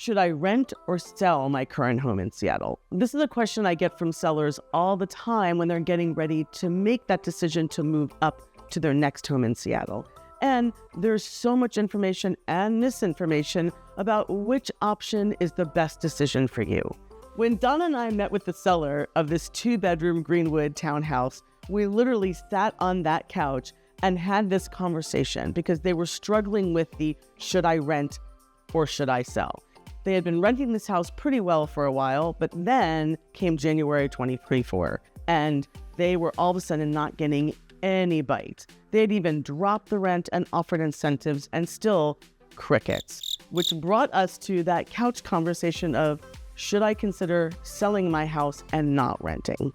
Should I rent or sell my current home in Seattle? This is a question I get from sellers all the time when they're getting ready to make that decision to move up to their next home in Seattle. And there's so much information and misinformation about which option is the best decision for you. When Donna and I met with the seller of this 2-bedroom Greenwood townhouse, we literally sat on that couch and had this conversation because they were struggling with the should I rent or should I sell? They had been renting this house pretty well for a while, but then came January 2024, and they were all of a sudden not getting any bite. They had even dropped the rent and offered incentives, and still crickets, which brought us to that couch conversation of, should I consider selling my house and not renting?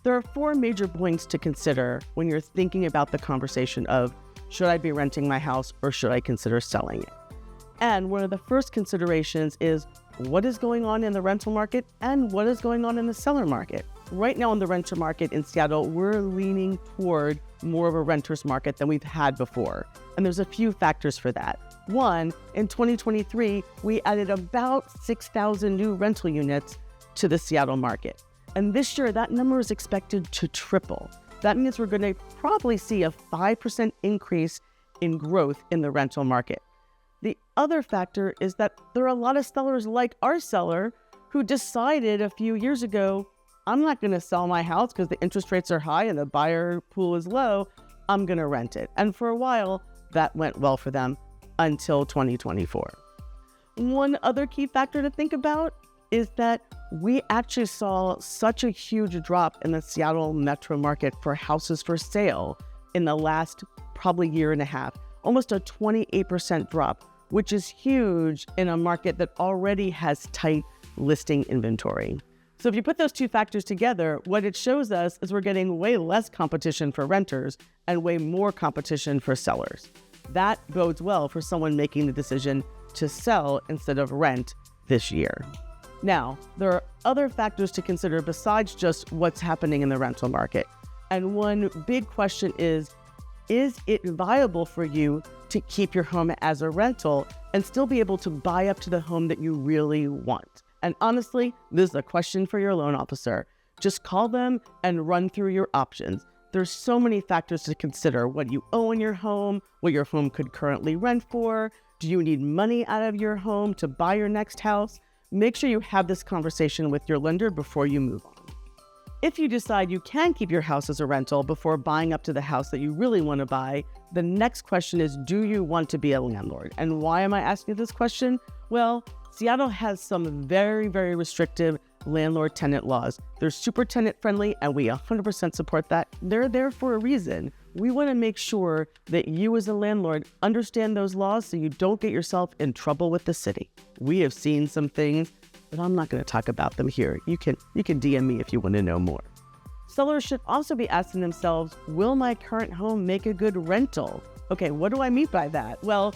There are 4 major points to consider when you're thinking about the conversation of, should I be renting my house or should I consider selling it? And one of the first considerations is what is going on in the rental market and what is going on in the seller market. Right now in the renter market in Seattle, we're leaning toward more of a renter's market than we've had before. And there's a few factors for that. One, in 2023, we added about 6,000 new rental units to the Seattle market. And this year, that number is expected to triple. That means we're going to probably see a 5% increase in growth in the rental market. The other factor is that there are a lot of sellers like our seller who decided a few years ago, I'm not going to sell my house because the interest rates are high and the buyer pool is low. I'm going to rent it. And for a while, that went well for them until 2024. One other key factor to think about is that we actually saw such a huge drop in the Seattle metro market for houses for sale in the last probably year and a half, almost a 28% drop, which is huge in a market that already has tight listing inventory. So if you put those 2 factors together, what it shows us is we're getting way less competition for renters and way more competition for sellers. That bodes well for someone making the decision to sell instead of rent this year. Now, there are other factors to consider besides just what's happening in the rental market. And one big question is it viable for you to keep your home as a rental and still be able to buy up to the home that you really want? And honestly, this is a question for your loan officer. Just call them and run through your options. There's so many factors to consider: what you owe in your home, what your home could currently rent for. Do you need money out of your home to buy your next house? Make sure you have this conversation with your lender before you move on. If you decide you can keep your house as a rental before buying up to the house that you really want to buy, the next question is, do you want to be a landlord? And why am I asking this question? Well, Seattle has some very, very restrictive landlord-tenant laws. They're super tenant-friendly, and we 100% support that. They're there for a reason. We want to make sure that you as a landlord understand those laws so you don't get yourself in trouble with the city. We have seen some things, but I'm not going to talk about them here. You can DM me if you want to know more. Sellers should also be asking themselves, will my current home make a good rental? Okay, what do I mean by that? Well,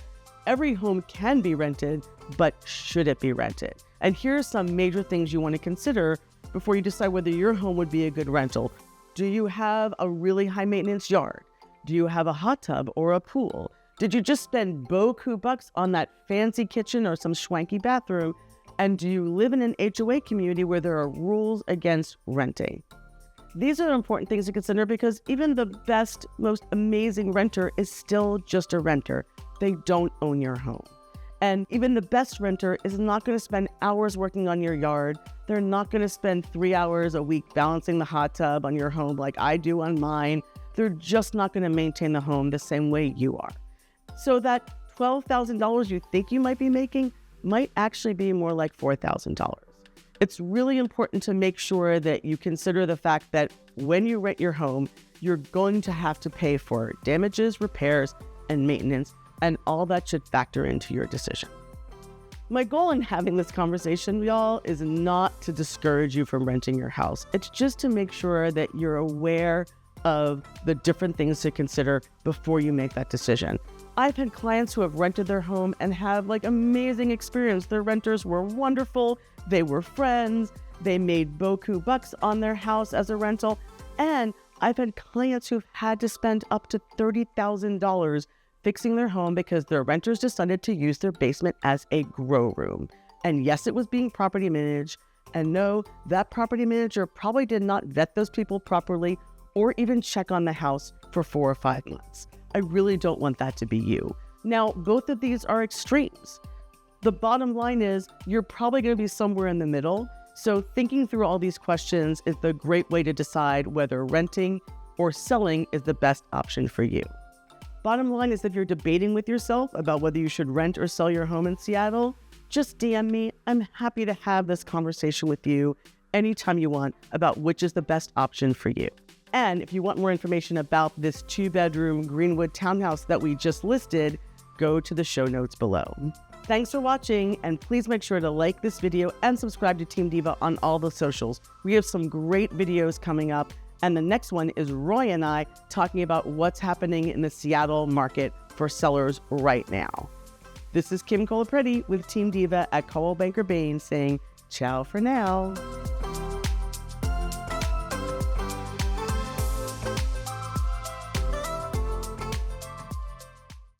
every home can be rented, but should it be rented? And here are some major things you want to consider before you decide whether your home would be a good rental. Do you have a really high maintenance yard? Do you have a hot tub or a pool? Did you just spend beaucoup bucks on that fancy kitchen or some schwanky bathroom? And do you live in an HOA community where there are rules against renting? These are important things to consider because even the best, most amazing renter is still just a renter. They don't own your home. And even the best renter is not going to spend hours working on your yard. They're not going to spend 3 hours a week balancing the hot tub on your home like I do on mine. They're just not going to maintain the home the same way you are. So that $12,000 you think you might be making might actually be more like $4,000. It's really important to make sure that you consider the fact that when you rent your home, you're going to have to pay for damages, repairs, and maintenance, and all that should factor into your decision. My goal in having this conversation, y'all, is not to discourage you from renting your house. It's just to make sure that you're aware of the different things to consider before you make that decision. I've had clients who have rented their home and have amazing experience. Their renters were wonderful. They were friends. They made beaucoup bucks on their house as a rental. And I've had clients who've had to spend up to $30,000 fixing their home because their renters decided to use their basement as a grow room. And yes, it was being property managed. And no, that property manager probably did not vet those people properly or even check on the house for 4 or 5 months. I really don't want that to be you. Now, both of these are extremes. The bottom line is you're probably going to be somewhere in the middle. So thinking through all these questions is the great way to decide whether renting or selling is the best option for you. Bottom line is, if you're debating with yourself about whether you should rent or sell your home in Seattle, just DM me. I'm happy to have this conversation with you anytime you want about which is the best option for you. And if you want more information about this 2-bedroom Greenwood townhouse that we just listed, go to the show notes below. Thanks for watching, and please make sure to like this video and subscribe to Team Diva on all the socials. We have some great videos coming up, and the next one is Roy and I talking about what's happening in the Seattle market for sellers right now. This is Kim Colaprete with Team Diva at Coldwell Banker Bain saying ciao for now.